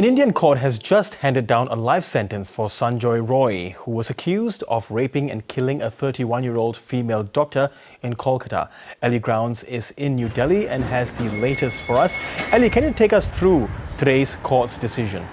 An Indian court has just handed down a life sentence for Sanjay Roy, who was accused of raping and killing a 31-year-old female doctor in Kolkata. Ellie Grounds is in New Delhi and has the latest for us. Ellie, can you take us through today's court's decision?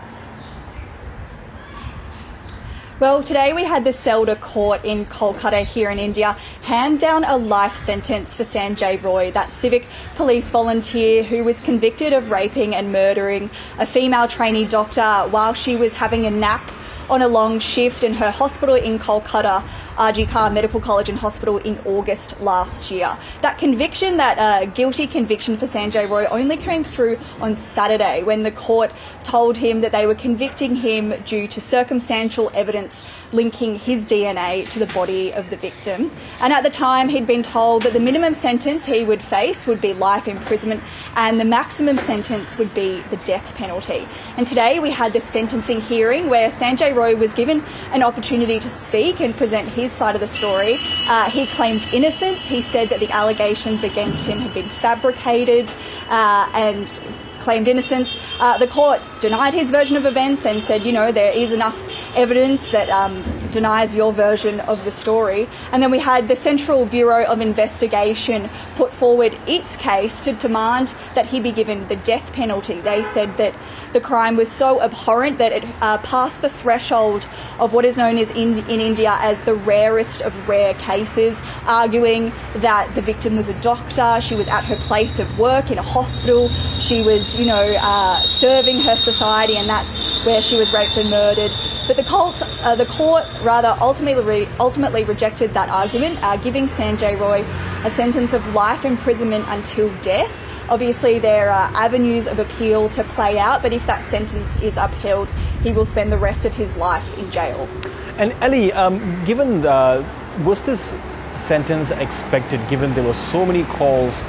Well, today we had the Selda court in Kolkata here in India hand down a life sentence for Sanjay Roy, that civic police volunteer who was convicted of raping and murdering a female trainee doctor while she was having a nap on a long shift in her hospital in Kolkata, RG Medical College and Hospital, in August last year. That conviction, that guilty conviction for Sanjay Roy, only came through on Saturday when the court told him that they were convicting him due to circumstantial evidence linking his DNA to the body of the victim. And at the time, he'd been told that the minimum sentence he would face would be life imprisonment and the maximum sentence would be the death penalty. And today we had the sentencing hearing where Sanjay Roy was given an opportunity to speak and present his side of the story. He claimed innocence. He said that the allegations against him had been fabricated and claimed innocence. The court denied his version of events and said, you know, there is enough evidence that denies your version of the story. And then we had the Central Bureau of Investigation put forward its case to demand that he be given the death penalty. They said that the crime was so abhorrent that it passed the threshold of what is known as in India as the rarest of rare cases, arguing that the victim was a doctor, she was at her place of work in a hospital, she was, serving her society, and that's where she was raped and murdered. But the court ultimately rejected that argument, giving Sanjay Roy a sentence of life imprisonment until death. Obviously, there are avenues of appeal to play out, but if that sentence is upheld, he will spend the rest of his life in jail. And Ellie, was this sentence expected, given there were so many calls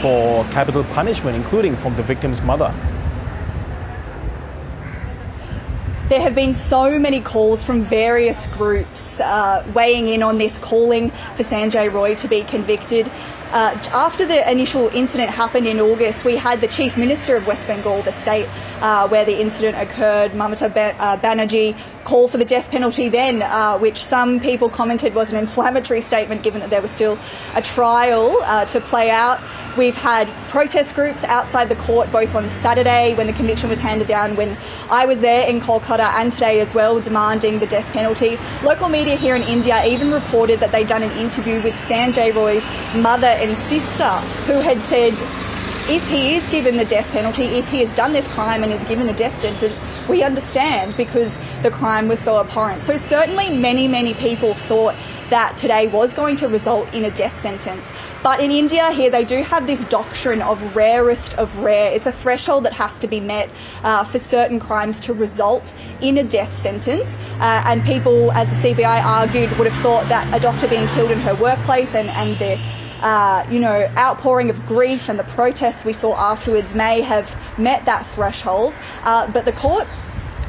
for capital punishment, including from the victim's mother? There have been so many calls from various groups weighing in on this, calling for Sanjay Roy to be convicted. After the initial incident happened in August, we had the Chief Minister of West Bengal, the state where the incident occurred, Mamata Banerjee, call for the death penalty then, which some people commented was an inflammatory statement given that there was still a trial to play out. We've had protest groups outside the court both on Saturday when the conviction was handed down, when I was there in Kolkata, and today as well, demanding the death penalty. Local media here in India even reported that they'd done an interview with Sanjay Roy's mother and sister, who had said, if he is given the death penalty, if he has done this crime and is given the death sentence, we understand, because the crime was so abhorrent. So certainly many people thought that today was going to result in a death sentence. But in India here, they do have this doctrine of rarest of rare. It's a threshold that has to be met for certain crimes to result in a death sentence. And people, as the CBI argued, would have thought that a doctor being killed in her workplace and the outpouring of grief and the protests we saw afterwards may have met that threshold. But the court,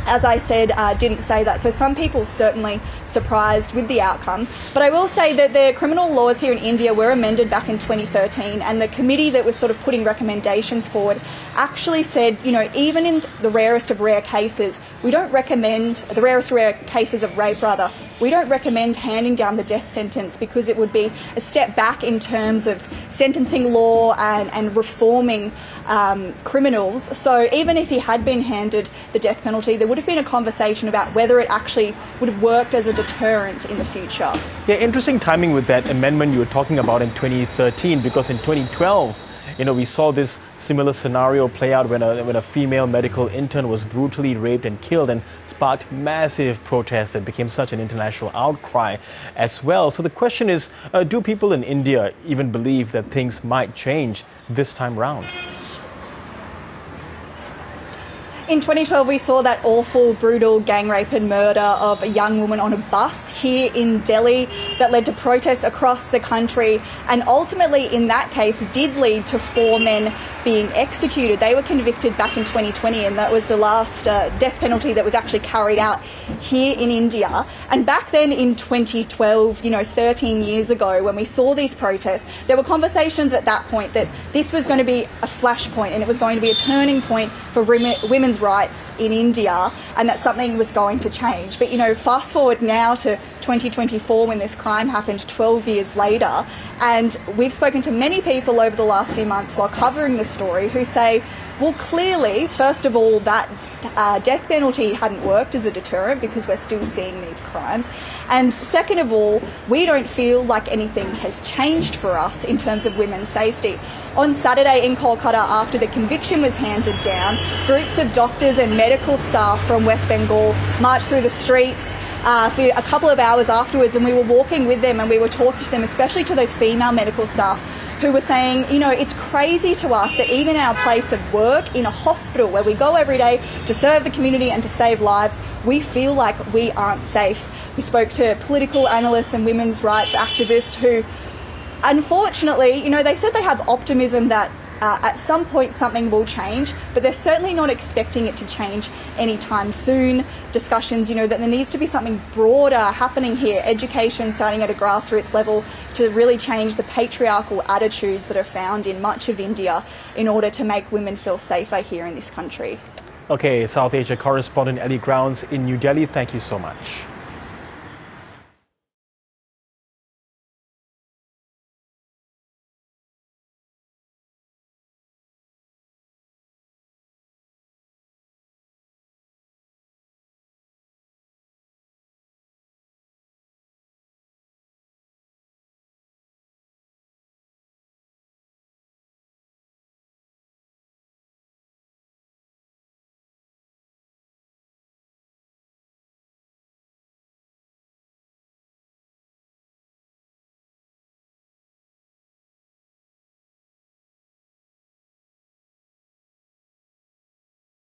as I said, didn't say that. So some people certainly surprised with the outcome. But I will say that the criminal laws here in India were amended back in 2013, and the committee that was sort of putting recommendations forward actually said, even in the rarest of rare cases, we don't recommend, the rarest rare cases of rape rather, we don't recommend handing down the death sentence, because it would be a step back in terms of sentencing law and reforming criminals. So even if he had been handed the death penalty, there would have been a conversation about whether it actually would have worked as a deterrent in the future. Yeah, interesting timing with that amendment you were talking about in 2013, because in 2012, we saw this similar scenario play out when a female medical intern was brutally raped and killed, and sparked massive protests that became such an international outcry as well. So the question is, do people in India even believe that things might change this time round? In 2012, we saw that awful, brutal gang rape and murder of a young woman on a bus here in Delhi that led to protests across the country, and ultimately in that case did lead to 4 men being executed. They were convicted back in 2020, and that was the last death penalty that was actually carried out here in India. And back then in 2012, 13 years ago, when we saw these protests, there were conversations at that point that this was going to be a flashpoint and it was going to be a turning point for women's women's rights in India and that something was going to change. But, you know, fast forward now to 2024 when this crime happened 12 years later, and we've spoken to many people over the last few months while covering the story who say, well, clearly, first of all, that death penalty hadn't worked as a deterrent because we're still seeing these crimes. And second of all, we don't feel like anything has changed for us in terms of women's safety. On Saturday in Kolkata, after the conviction was handed down, groups of doctors and medical staff from West Bengal marched through the streets for a couple of hours afterwards, and we were walking with them and we were talking to them, especially to those female medical staff who were saying, you know, it's crazy to us that even our place of work in a hospital where we go every day to serve the community and to save lives, we feel like we aren't safe. We spoke to political analysts and women's rights activists who, unfortunately, you know, they said they have optimism that at some point something will change, but they're certainly not expecting it to change anytime soon. Discussions, you know, that there needs to be something broader happening here, education starting at a grassroots level to really change the patriarchal attitudes that are found in much of India in order to make women feel safer here in this country. Okay, South Asia correspondent Ellie Grounds in New Delhi, thank you so much.